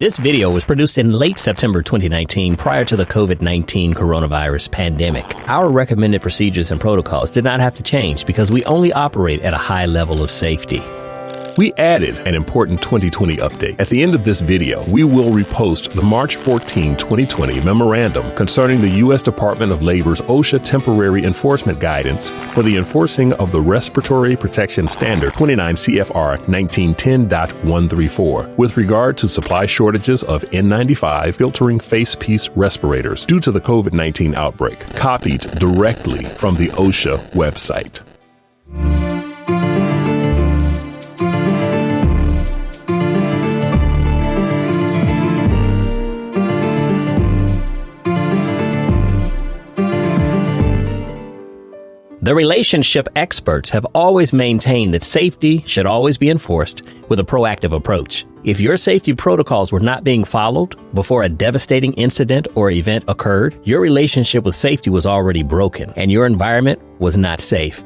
This video was produced in late September 2019 prior to the COVID-19 coronavirus pandemic. Our recommended procedures and protocols did not have to change because we only operate at a high level of safety. We added an important 2020 update. At the end of this video, we will repost the March 14, 2020 memorandum concerning the U.S. Department of Labor's OSHA temporary enforcement guidance for the enforcing of the Respiratory Protection Standard 29 CFR 1910.134 with regard to supply shortages of N95 filtering face piece respirators due to the COVID-19 outbreak, copied directly from the OSHA website. The relationship experts have always maintained that safety should always be enforced with a proactive approach. If your safety protocols were not being followed before a devastating incident or event occurred, your relationship with safety was already broken and your environment was not safe.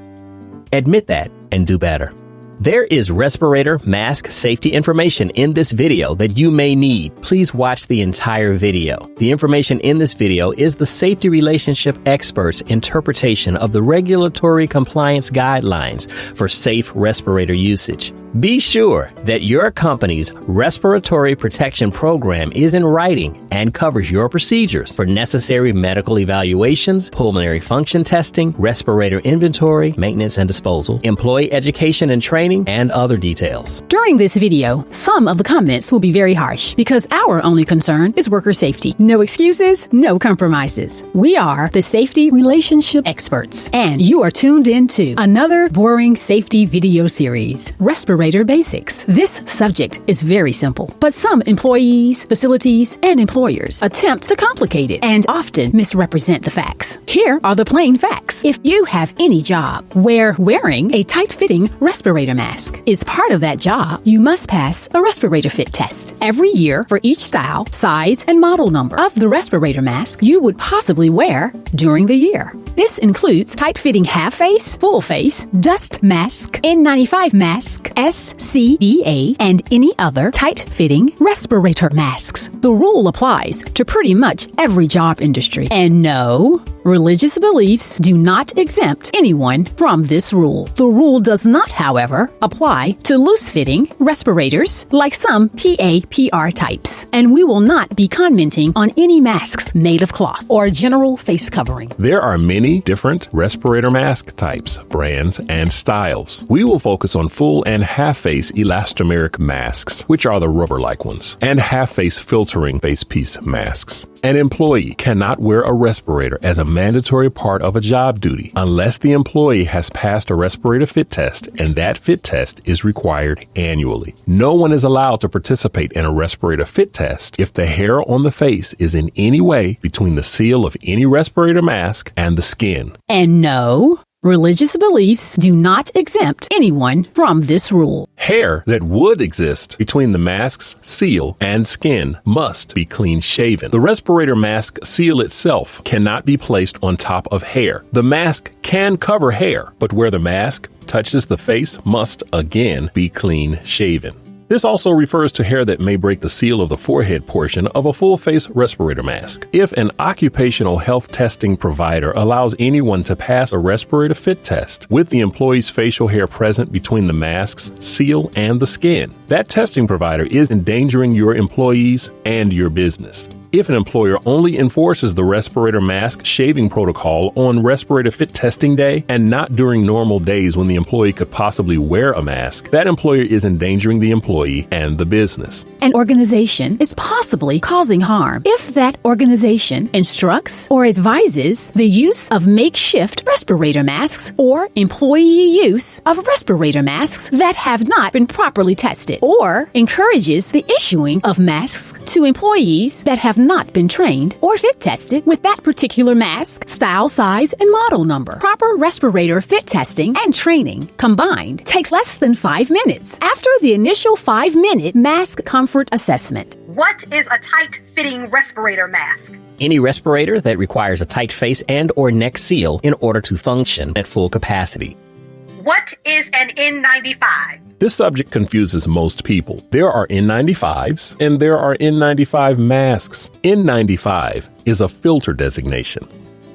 Admit that and do better. There is respirator mask safety information in this video that you may need. Please watch the entire video. The information in this video is the safety relationship experts' interpretation of the regulatory compliance guidelines for safe respirator usage. Be sure that your company's respiratory protection program is in writing and covers your procedures for necessary medical evaluations, pulmonary function testing, respirator inventory, maintenance and disposal, employee education and training, and other details. During this video, some of the comments will be very harsh because our only concern is worker safety. No excuses, no compromises. We are the safety relationship experts, and you are tuned into another boring safety video series, Respirator Basics. This subject is very simple, but some employees, facilities, and employers attempt to complicate it and often misrepresent the facts. Here are the plain facts. If you have any job where wearing a tight-fitting respirator mask is part of that job, you must pass a respirator fit test every year for each style, size, and model number of the respirator mask you would possibly wear during the year. This includes tight-fitting half-face, full-face, dust mask, N95 mask, SCBA, and any other tight-fitting respirator masks. The rule applies to pretty much every job industry. And no, religious beliefs do not exempt anyone from this rule. The rule does not, however, apply to loose-fitting respirators like some PAPR types. And we will not be commenting on any masks made of cloth or general face covering. There are many different respirator mask types, brands, and styles. We will focus on full and half-face elastomeric masks, which are the rubber-like ones, and half-face filtering face piece masks. An employee cannot wear a respirator as a mandatory part of a job duty unless the employee has passed a respirator fit test, and that fit test is required annually. No one is allowed to participate in a respirator fit test if the hair on the face is in any way between the seal of any respirator mask and the skin. And no, religious beliefs do not exempt anyone from this rule. Hair that would exist between the mask's seal and skin must be clean shaven. The respirator mask seal itself cannot be placed on top of hair. The mask can cover hair, but where the mask touches the face must again be clean shaven. This also refers to hair that may break the seal of the forehead portion of a full-face respirator mask. If an occupational health testing provider allows anyone to pass a respirator fit test with the employee's facial hair present between the mask's seal and the skin, that testing provider is endangering your employees and your business. If an employer only enforces the respirator mask shaving protocol on respirator fit testing day and not during normal days when the employee could possibly wear a mask, that employer is endangering the employee and the business. An organization is possibly causing harm if that organization instructs or advises the use of makeshift respirator masks or employee use of respirator masks that have not been properly tested, or encourages the issuing of masks to employees that have not been trained or fit tested with that particular mask, style, size, and model number. Proper respirator fit testing and training combined takes less than 5 minutes after the initial 5-minute mask comfort assessment. What is a tight-fitting respirator mask? Any respirator that requires a tight face and or neck seal in order to function at full capacity. What is an N95? This subject confuses most people. There are N95s and there are N95 masks. N95 is a filter designation.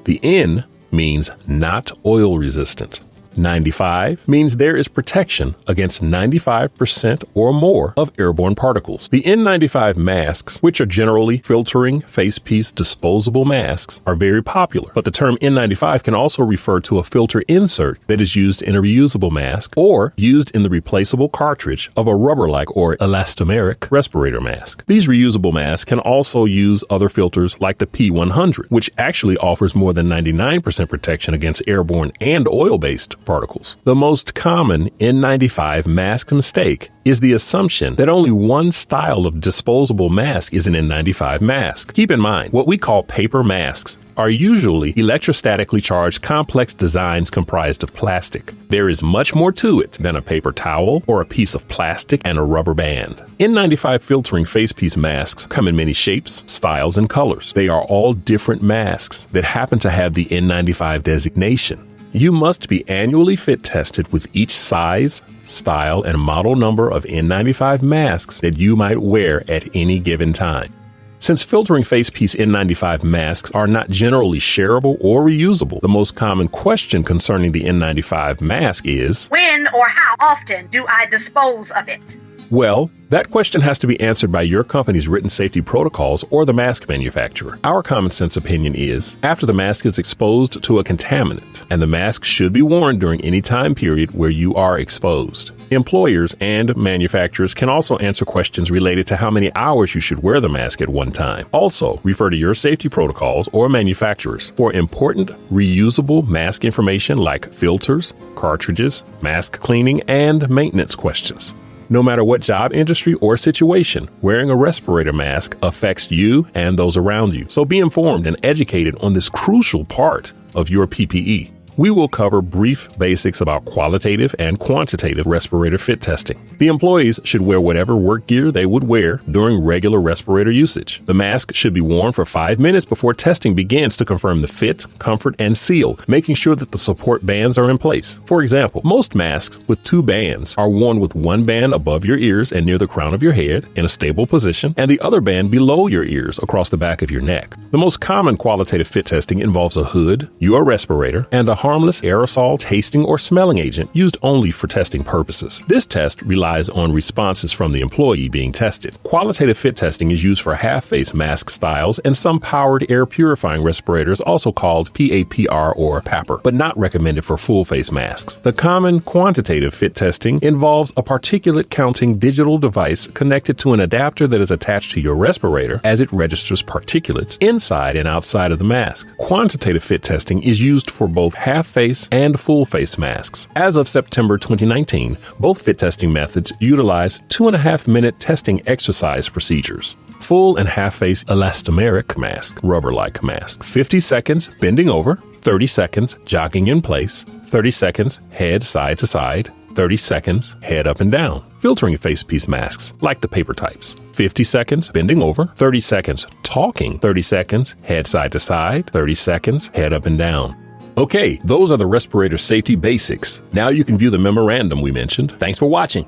The N means not oil resistant. 95 means there is protection against 95% or more of airborne particles. The N95 masks, which are generally filtering facepiece disposable masks, are very popular, but the term N95 can also refer to a filter insert that is used in a reusable mask or used in the replaceable cartridge of a rubber-like or elastomeric respirator mask. These reusable masks can also use other filters like the P100, which actually offers more than 99% protection against airborne and oil-based particles. The most common N95 mask mistake is the assumption that only one style of disposable mask is an N95 mask. Keep in mind, what we call paper masks are usually electrostatically charged complex designs comprised of plastic. There is much more to it than a paper towel or a piece of plastic and a rubber band. N95 filtering facepiece masks come in many shapes, styles, and colors. They are all different masks that happen to have the N95 designation. You must be annually fit tested with each size, style, and model number of N95 masks that you might wear at any given time. Since filtering facepiece N95 masks are not generally shareable or reusable, the most common question concerning the N95 mask is, when or how often do I dispose of it? Well, that question has to be answered by your company's written safety protocols or the mask manufacturer. Our common sense opinion is, after the mask is exposed to a contaminant, and the mask should be worn during any time period where you are exposed. Employers and manufacturers can also answer questions related to how many hours you should wear the mask at one time. Also, refer to your safety protocols or manufacturers for important reusable mask information like filters, cartridges, mask cleaning, and maintenance questions. No matter what job industry or situation, wearing a respirator mask affects you and those around you. So be informed and educated on this crucial part of your PPE. We will cover brief basics about qualitative and quantitative respirator fit testing. The employees should wear whatever work gear they would wear during regular respirator usage. The mask should be worn for 5 minutes before testing begins to confirm the fit, comfort, and seal, making sure that the support bands are in place. For example, most masks with 2 bands are worn with one band above your ears and near the crown of your head in a stable position, and the other band below your ears across the back of your neck. The most common qualitative fit testing involves a hood, your respirator, and a harmless aerosol, tasting, or smelling agent used only for testing purposes. This test relies on responses from the employee being tested. Qualitative fit testing is used for half-face mask styles and some powered air purifying respirators, also called PAPR or PAPR, but not recommended for full-face masks. The common quantitative fit testing involves a particulate counting digital device connected to an adapter that is attached to your respirator as it registers particulates inside and outside of the mask. Quantitative fit testing is used for both half-face and full-face masks. As of September 2019, both fit testing methods utilize 2.5-minute testing exercise procedures. Full and half-face elastomeric mask, rubber-like mask. 50 seconds bending over, 30 seconds jogging in place, 30 seconds head side to side, 30 seconds head up and down. Filtering facepiece masks, like the paper types. 50 seconds bending over, 30 seconds talking, 30 seconds head side to side, 30 seconds head up and down. Okay, those are the respirator safety basics. Now you can view the memorandum we mentioned. Thanks for watching.